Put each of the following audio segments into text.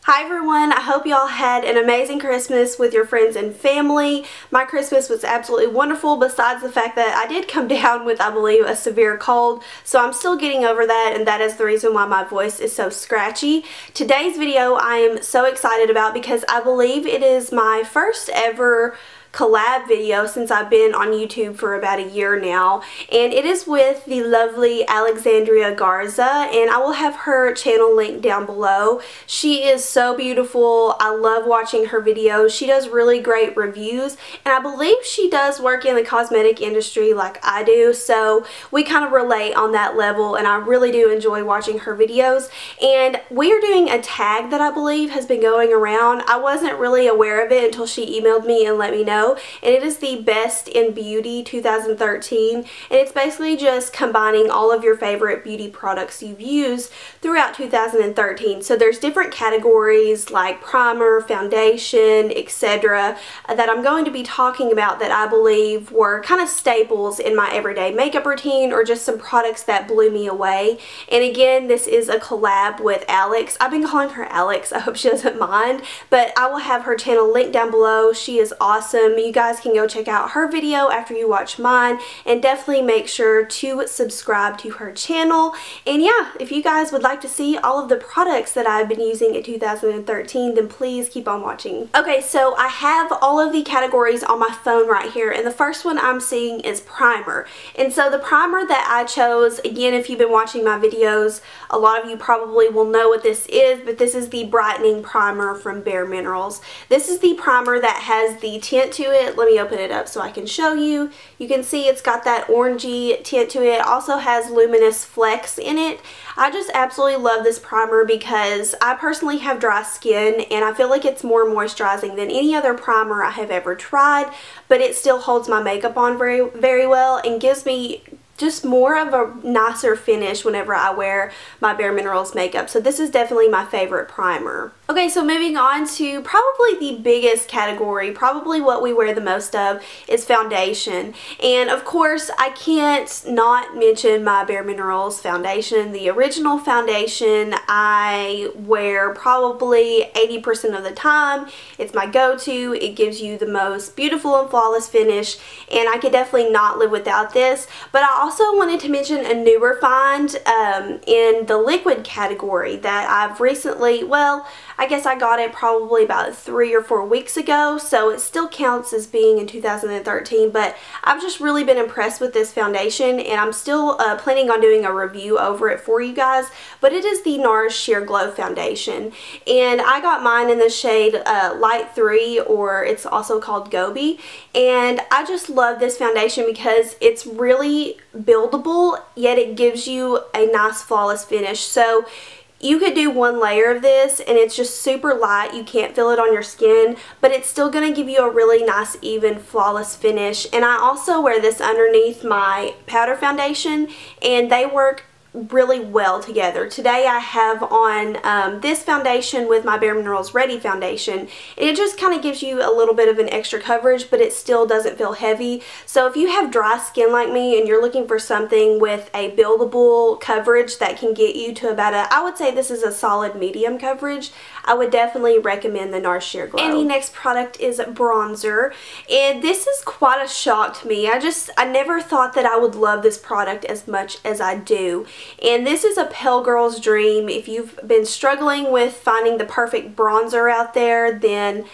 Hi everyone, I hope y'all had an amazing Christmas with your friends and family. My Christmas was absolutely wonderful, besides the fact that I did come down with, I believe, a severe cold, so I'm still getting over that, and that is the reason why my voice is so scratchy. Today's video I am so excited about because I believe it is my first ever collab video since I've been on YouTube for about a year now, and it is with the lovely TheAlexandreaGarza, and I will have her channel linked down below. She is so beautiful. I love watching her videos. She does really great reviews, and I believe she does work in the cosmetic industry like I do, so we kind of relate on that level, and I really do enjoy watching her videos. And we are doing a tag that I believe has been going around. I wasn't really aware of it until she emailed me and let me know. And it is the Best in Beauty 2013, and it's basically just combining all of your favorite beauty products you've used throughout 2013. So there's different categories like primer, foundation, etc. that I'm going to be talking about that I believe were kind of staples in my everyday makeup routine, or just some products that blew me away. And again, this is a collab with Alex. I've been calling her Alex. I hope she doesn't mind, but I will have her channel linked down below. She is awesome. You guys can go check out her video after you watch mine, and definitely make sure to subscribe to her channel. And yeah, if you guys would like to see all of the products that I've been using in 2013, then please keep on watching. Okay, so I have all of the categories on my phone right here, and the first one I'm seeing is primer. And so the primer that I chose, again, if you've been watching my videos, a lot of you probably will know what this is, but this is the brightening primer from Bare Minerals. This is the primer that has the tint to it. Let me open it up so I can show you. You can see it's got that orangey tint to it. It also has luminous flecks in it. I just absolutely love this primer because I personally have dry skin, and I feel like it's more moisturizing than any other primer I have ever tried, but it still holds my makeup on very well and gives me just more of a nicer finish whenever I wear my Bare Minerals makeup. So this is definitely my favorite primer. Okay, so moving on to probably the biggest category, probably what we wear the most of, is foundation. And of course, I can't not mention my Bare Minerals foundation. The original foundation I wear probably 80% of the time. It's my go-to. It gives you the most beautiful and flawless finish, and I could definitely not live without this. But I also wanted to mention a newer find in the liquid category that I've recently, well, I guess I got it probably about 3 or 4 weeks ago, so it still counts as being in 2013, but I've just really been impressed with this foundation, and I'm still planning on doing a review over it for you guys. But it is the NARS Sheer Glow foundation, and I got mine in the shade Light 3, or it's also called Gobi, and I just love this foundation because it's really buildable, yet it gives you a nice flawless finish. So you could do one layer of this and it's just super light, you can't feel it on your skin, but it's still going to give you a really nice even flawless finish. And I also wear this underneath my powder foundation, and they work really well together. Today I have on this foundation with my Bare Minerals Ready foundation, and it just kind of gives you a little bit of an extra coverage, but it still doesn't feel heavy. So if you have dry skin like me and you're looking for something with a buildable coverage that can get you to about I would say this is a solid medium coverage, I would definitely recommend the NARS Sheer Glow. And the next product is bronzer, and this is quite a shock to me. I never thought that I would love this product as much as I do. And this is a pale girl's dream. If you've been struggling with finding the perfect bronzer out there, then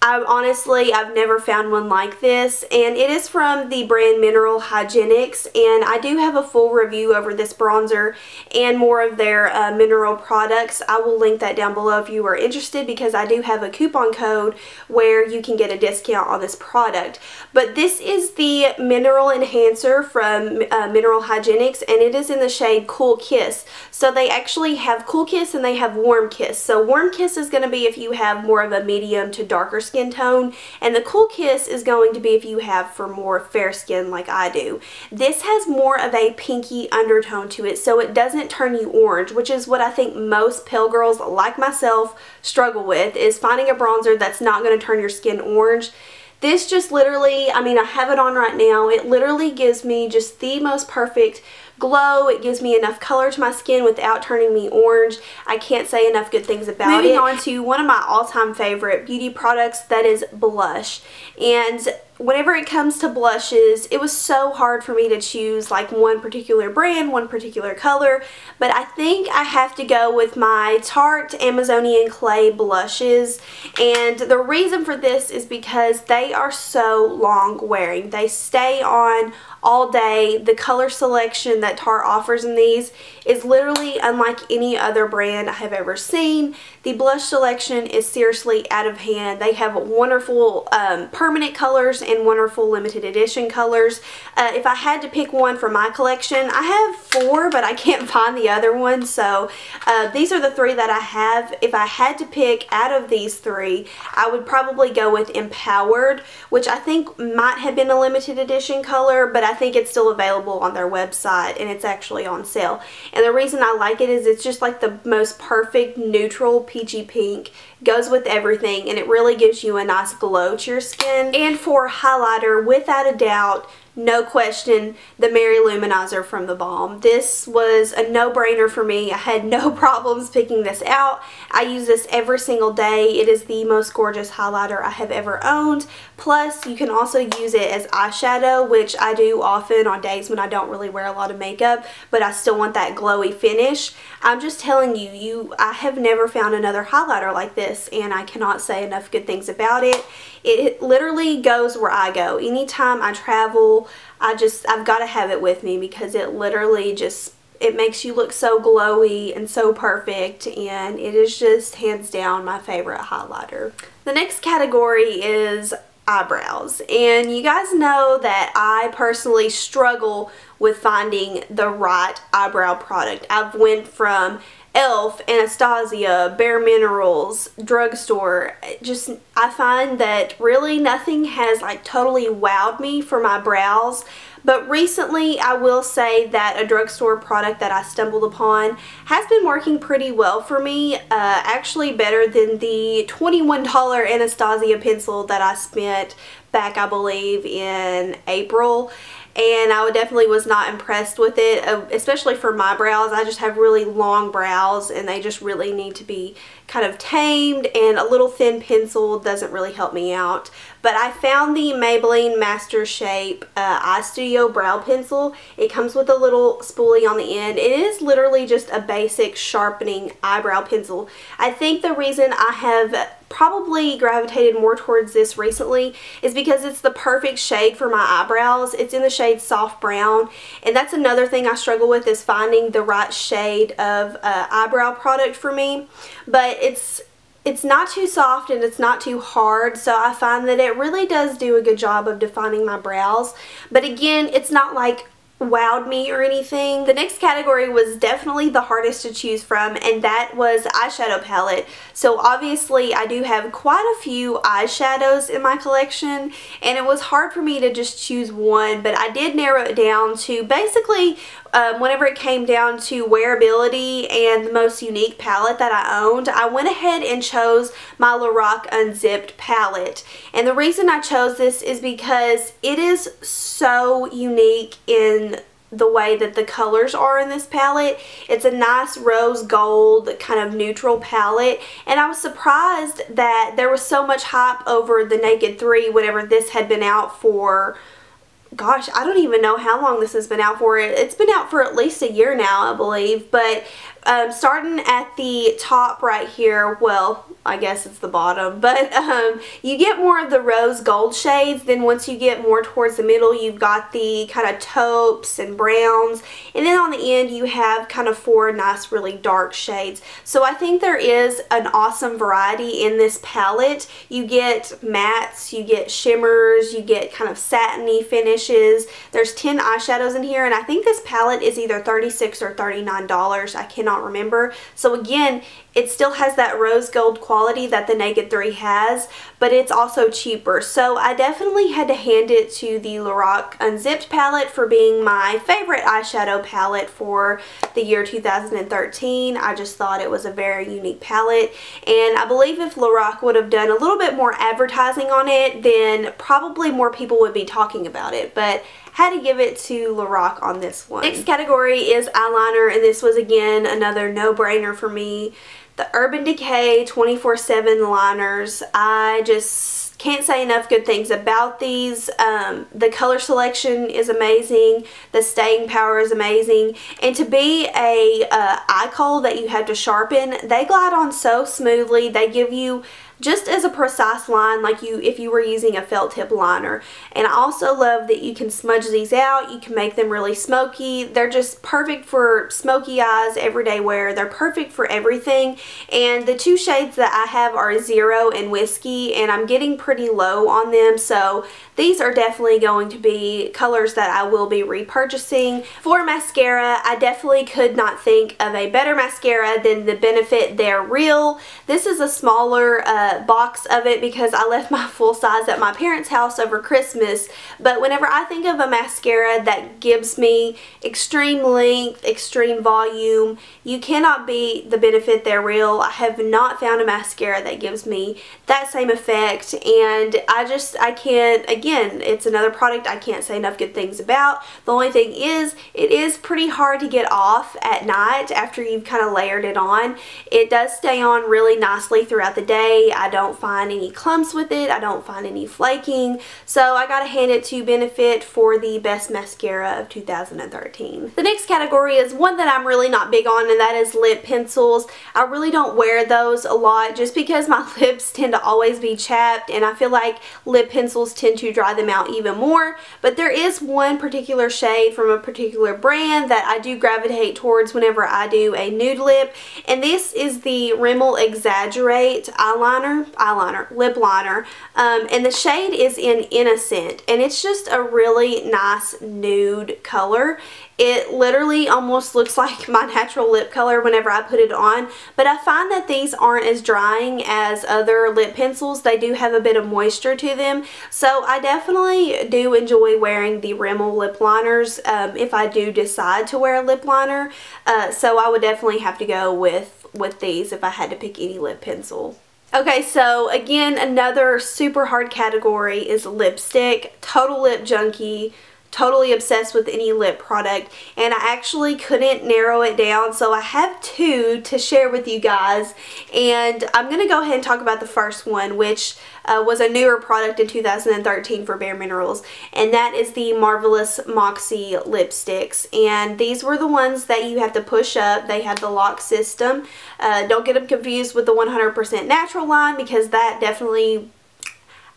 I've never found one like this, and it is from the brand Mineral Hygienics, and I do have a full review over this bronzer and more of their mineral products. I will link that down below if you are interested, because I do have a coupon code where you can get a discount on this product. But this is the Mineral Enhancer from Mineral Hygienics, and it is in the shade Cool Kiss. So they actually have Cool Kiss and they have Warm Kiss. So Warm Kiss is going to be if you have more of a medium to darker skin tone, and the Cool Kiss is going to be if you have for more fair skin like I do. This has more of a pinky undertone to it, so it doesn't turn you orange, which is what I think most pale girls like myself struggle with, is finding a bronzer that's not going to turn your skin orange. This just literally, I mean, I have it on right now, it literally gives me just the most perfect glow. It gives me enough color to my skin without turning me orange. I can't say enough good things about it. Moving on to one of my all-time favorite beauty products, that is blush. And whenever it comes to blushes, it was so hard for me to choose like one particular brand, one particular color, but I think I have to go with my Tarte Amazonian Clay blushes. And the reason for this is because they are so long wearing. They stay on all day. The color selection that Tarte offers in these is literally unlike any other brand I have ever seen. The blush selection is seriously out of hand. They have wonderful permanent colors and wonderful limited edition colors. If I had to pick one for my collection, I have 4, but I can't find the other one, so these are the 3 that I have. If I had to pick out of these 3, I would probably go with Empowered, which I think might have been a limited edition color, but I think it's still available on their website and it's actually on sale. And the reason I like it is it's just like the most perfect neutral peachy pink. Goes with everything and it really gives you a nice glow to your skin. And for highlighter, without a doubt, no question, the Mary Luminizer from The Balm. This was a no-brainer for me. I had no problems picking this out. I use this every single day. It is the most gorgeous highlighter I have ever owned. Plus, you can also use it as eyeshadow, which I do often on days when I don't really wear a lot of makeup, but I still want that glowy finish. I'm just telling you, I have never found another highlighter like this, and I cannot say enough good things about it. It literally goes where I go. Anytime I travel, I've got to have it with me because it literally just, it makes you look so glowy and so perfect, and it is just hands down my favorite highlighter. The next category is eyebrows, and you guys know that I personally struggle with finding the right eyebrow product. I've went from e.l.f., Anastasia, Bare Minerals, drugstore. I find that really nothing has like totally wowed me for my brows. But recently, I will say that a drugstore product that I stumbled upon has been working pretty well for me. Actually better than the $21 Anastasia pencil that I spent back, I believe, in April. And I definitely was not impressed with it, especially for my brows. I just have really long brows and they just really need to be kind of tamed, and a little thin pencil doesn't really help me out. But I found the Maybelline Master Shape Eye Studio Brow Pencil. It comes with a little spoolie on the end. It is literally just a basic sharpening eyebrow pencil. I think the reason I have probably gravitated more towards this recently is because it's the perfect shade for my eyebrows. It's in the shade Soft Brown, and that's another thing I struggle with, is finding the right shade of eyebrow product for me. But it's not too soft and it's not too hard, so I find that it really does do a good job of defining my brows. But again, it's not like wowed me or anything. The next category was definitely the hardest to choose from, and that was eyeshadow palette. So obviously I do have quite a few eyeshadows in my collection, and it was hard for me to just choose one, but I did narrow it down to basically whenever it came down to wearability and the most unique palette that I owned, I went ahead and chose my Lorac Unzipped palette. And the reason I chose this is because it is so unique in the way that the colors are in this palette. It's a nice rose gold kind of neutral palette, and I was surprised that there was so much hype over the Naked 3 whenever this had been out for, gosh, I don't even know how long this has been out for. It's been out for at least a year now, I believe. But starting at the top right here, well, I guess it's the bottom, but you get more of the rose gold shades. Then once you get more towards the middle, you've got the kind of taupes and browns, and then on the end you have kind of 4 nice really dark shades. So I think there is an awesome variety in this palette. You get mattes, you get shimmers, you get kind of satiny finishes. There's 10 eyeshadows in here, and I think this palette is either $36 or $39. I cannot remember. So again, it still has that rose gold quality that the Naked 3 has, but it's also cheaper. So I definitely had to hand it to the Lorac Unzipped palette for being my favorite eyeshadow palette for the year 2013. I just thought it was a very unique palette, and I believe if Lorac would have done a little bit more advertising on it, then probably more people would be talking about it. But had to give it to Lorac on this one. Next category is eyeliner, and this was again another no-brainer for me. The Urban Decay 24/7 liners. I just can't say enough good things about these. The color selection is amazing. The staying power is amazing. And to be a eye kohl that you have to sharpen, they glide on so smoothly. They give you just as a precise line like if you were using a felt tip liner. And I also love that you can smudge these out. You can make them really smoky. They're just perfect for smoky eyes, everyday wear. They're perfect for everything. And the two shades that I have are Zero and Whiskey, and I'm getting pretty low on them, so these are definitely going to be colors that I will be repurchasing. For mascara, I definitely could not think of a better mascara than the Benefit They're Real. This is a smaller box of it because I left my full size at my parents' house over Christmas, but whenever I think of a mascara that gives me extreme length, extreme volume, you cannot beat the Benefit They're Real. I have not found a mascara that gives me that same effect, and I can't, again, it's another product I can't say enough good things about. The only thing is, it is pretty hard to get off at night after you've kind of layered it on. It does stay on really nicely throughout the day. I don't find any clumps with it. I don't find any flaking. So I gotta hand it to Benefit for the best mascara of 2013. The next category is one that I'm really not big on, and that is lip pencils. I really don't wear those a lot just because my lips tend to always be chapped, and I feel like lip pencils tend to dry them out even more. But there is one particular shade from a particular brand that I do gravitate towards whenever I do a nude lip, and this is the Rimmel Exaggerate lip liner, and the shade is in Innocent, and it's just a really nice nude color. It literally almost looks like my natural lip color whenever I put it on, but I find that these aren't as drying as other lip pencils. They do have a bit of moisture to them, so I definitely do enjoy wearing the Rimmel lip liners if I do decide to wear a lip liner, so I would definitely have to go with these if I had to pick any lip pencil. Okay, so again, another super hard category is lipstick. Total lip junkie. Totally obsessed with any lip product, and I actually couldn't narrow it down, so I have two to share with you guys, and I'm going to go ahead and talk about the first one, which was a newer product in 2013 for Bare Minerals, and that is the Marvelous Moxie lipsticks. And these were the ones that you have to push up. They have the lock system. Don't get them confused with the 100% natural line, because that definitely,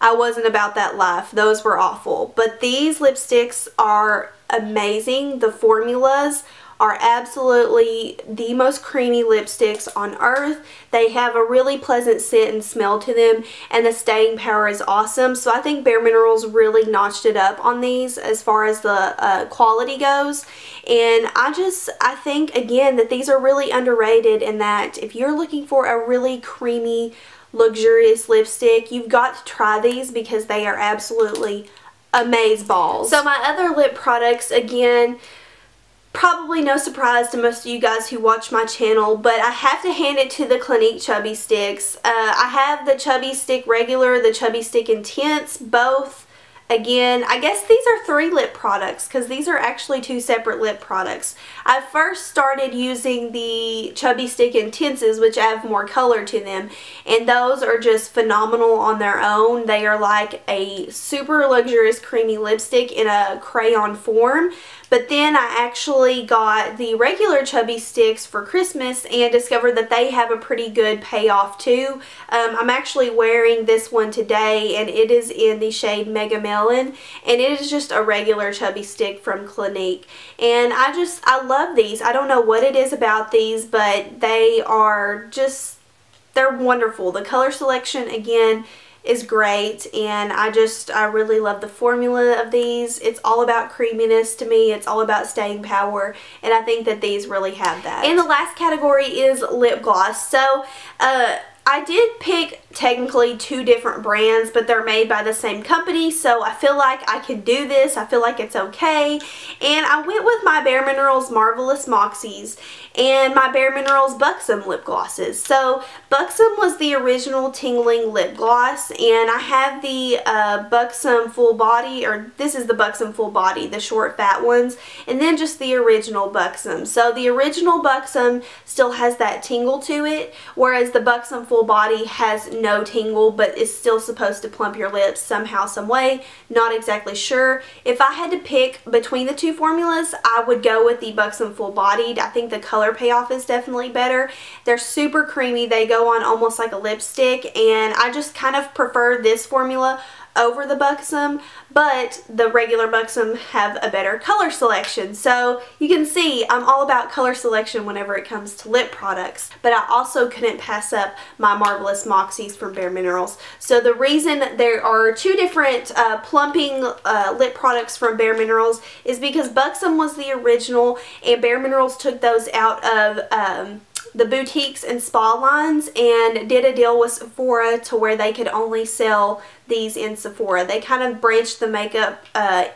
I wasn't about that life. Those were awful. But these lipsticks are amazing. The formulas are absolutely the most creamy lipsticks on earth. They have a really pleasant scent and smell to them, and the staying power is awesome. So I think Bare Minerals really notched it up on these as far as the quality goes. And I think, again, that these are really underrated, in that if you're looking for a really creamy, luxurious lipstick, you've got to try these because they are absolutely amazeballs. So my other lip products, again, probably no surprise to most of you guys who watch my channel, but I have to hand it to the Clinique Chubby Sticks. I have the Chubby Stick Regular, the Chubby Stick Intense, both. Again, I guess these are 3 lip products, because these are actually 2 separate lip products. I first started using the Chubby Stick Intenses, which have more color to them, and those are just phenomenal on their own. They are like a super luxurious creamy lipstick in a crayon form. But then I actually got the regular Chubby Sticks for Christmas and discovered that they have a pretty good payoff too. I'm actually wearing this one today, and it is in the shade Mega Melon, and it is just a regular Chubby Stick from Clinique. And I love these. I don't know what it is about these, but they are just, they're wonderful. The color selection, again, is great, and I really love the formula of these. It's all about creaminess to me. It's all about staying power, and I think that these really have that. And the last category is lip gloss. So I I did pick technically two different brands, but they're made by the same company, so I feel like I could do this. I feel like it's okay. And I went with my Bare Minerals Marvelous Moxies and my Bare Minerals Buxom lip glosses. So Buxom was the original tingling lip gloss, and I have the Buxom Full Body, or this is the Buxom Full Body, the short fat ones, and then just the original Buxom. So the original Buxom still has that tingle to it, whereas the Buxom Full Body has no tingle, but is still supposed to plump your lips somehow, some way. Not exactly sure. If I had to pick between the two formulas, I would go with the Buxom Full Bodied. I think the color payoff is definitely better. They're super creamy. They go on almost like a lipstick, and I just kind of prefer this formula over the Buxom, but the regular Buxom have a better color selection. So you can see I'm all about color selection whenever it comes to lip products, but I also couldn't pass up my Marvelous Moxies from Bare Minerals. So the reason there are two different plumping lip products from Bare Minerals is because Buxom was the original, and Bare Minerals took those out of the boutiques and spa lines and did a deal with Sephora to where they could only sell these in Sephora. They kind of branched the makeup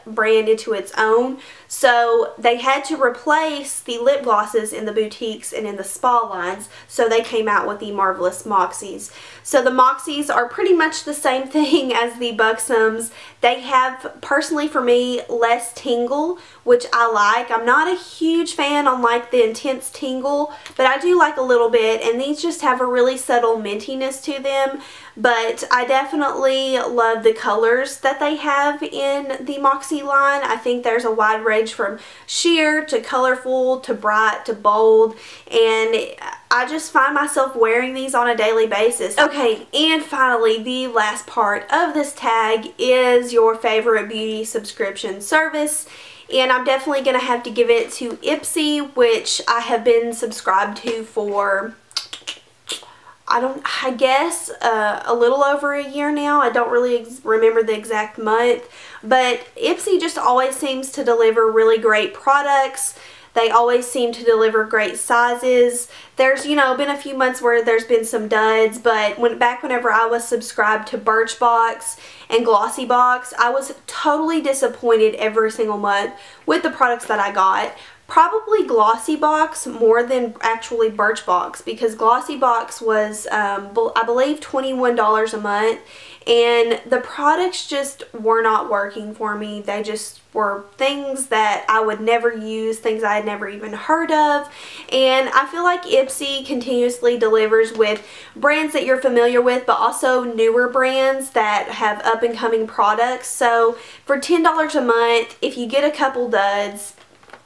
brand into its own, so they had to replace the lip glosses in the boutiques and in the spa lines, so they came out with the Marvelous Moxies. So the Moxies are pretty much the same thing as the Buxoms. They have, personally for me, less tingle, which I like. I'm not a huge fan on like the intense tingle, but I do like a little bit, and these just have a really subtle mintiness to them. But I definitely love the colors that they have in the Moxie line. I think there's a wide range from sheer to colorful to bright to bold, and I just find myself wearing these on a daily basis. Okay, and finally, the last part of this tag is your favorite beauty subscription service. And I'm definitely going to have to give it to Ipsy, which I have been subscribed to for, I guess a little over a year now. I don't really remember the exact month, but Ipsy just always seems to deliver really great products. They always seem to deliver great sizes. There's, you know, been a few months where there's been some duds, but back whenever I was subscribed to Birchbox and Glossybox, I was totally disappointed every single month with the products that I got. Probably Glossybox more than actually Birchbox, because Glossybox was, I believe, $21 a month, and the products just were not working for me. They just were things that I would never use, things I had never even heard of, and I feel like Ipsy continuously delivers with brands that you're familiar with, but also newer brands that have up-and-coming products. So for $10 a month, if you get a couple duds,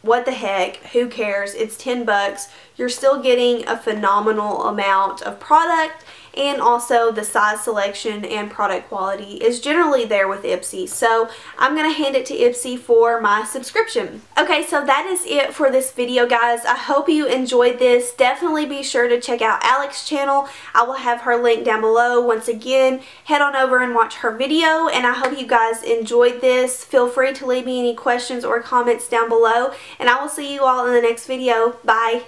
what the heck, who cares? It's 10 bucks. You're still getting a phenomenal amount of product, and also the size selection and product quality is generally there with Ipsy. So I'm going to hand it to Ipsy for my subscription. Okay, so that is it for this video, guys. I hope you enjoyed this. Definitely be sure to check out Alex's channel. I will have her link down below. Once again, head on over and watch her video, and I hope you guys enjoyed this. Feel free to leave me any questions or comments down below, and I will see you all in the next video. Bye!